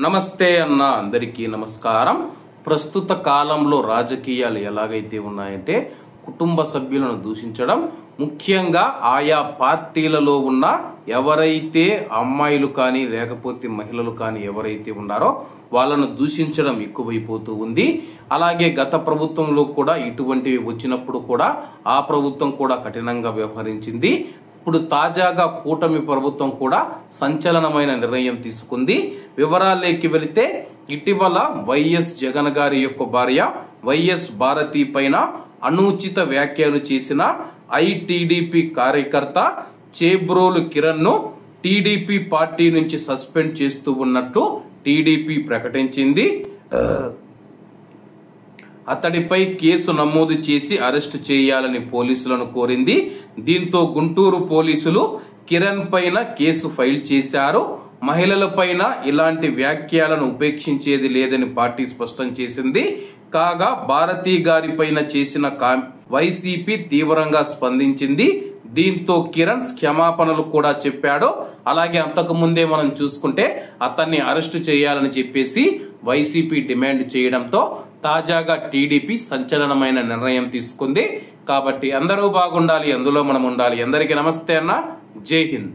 నమస్తే అన్న అందరికీ నమస్కారం. ప్రస్తుత కాలంలో రాజకీయాలు ఎలాగైతే ఉన్నాయంటే కుటుంబ సభ్యులను దూషించడం, ముఖ్యంగా ఆయా పార్టీలలో ఉన్న ఎవరైతే అమ్మాయిలు కానీ లేకపోతే మహిళలు కానీ ఎవరైతే ఉన్నారో వాళ్ళను దూషించడం ఎక్కువైపోతూ ఉంది. అలాగే గత ప్రభుత్వంలో కూడా ఇటువంటివి వచ్చినప్పుడు కూడా ఆ ప్రభుత్వం కూడా కఠినంగా వ్యవహరించింది. ఇప్పుడు తాజాగా కూటమి ప్రభుత్వం కూడా సంచలనమైన నిర్ణయం తీసుకుంది. వివరాల్లోకి వెళితే ఇటీవల వైఎస్ జగన్ గారి యొక్క భార్య వైఎస్ భారతి పైన అనుచిత వ్యాఖ్యలు చేసిన ఐటీడీపీ కార్యకర్త చేబ్రోలు కిరణ్ ను టీడీపీ పార్టీ నుంచి సస్పెండ్ చేస్తూ ఉన్నట్టు టీడీపీ ప్రకటించింది. అతడిపై కేసు నమోదు చేసి అరెస్టు చేయాలని పోలీసులను కోరింది. దీంతో గుంటూరు పోలీసులు కిరణ్ పైన కేసు ఫైల్ చేశారు. మహిళలపైన ఇలాంటి వ్యాఖ్యలను ఉపేక్షించేది లేదని పార్టీ స్పష్టం చేసింది. కాగా భారతీ గారి పైన చేసిన వైసీపీ తీవ్రంగా స్పందించింది. దీంతో కిరణ్ క్షమాపణలు కూడా చెప్పాడు. అలాగే అంతకు ముందే మనం చూసుకుంటే అతన్ని అరెస్టు చేయాలని చెప్పేసి వైసీపీ డిమాండ్ చేయడంతో తాజాగా టీడీపీ సంచలనమైన నిర్ణయం తీసుకుంది. కాబట్టి అందరూ బాగుండాలి, అందులో మనం ఉండాలి. అందరికీ నమస్తే అన్న, జై హింద్.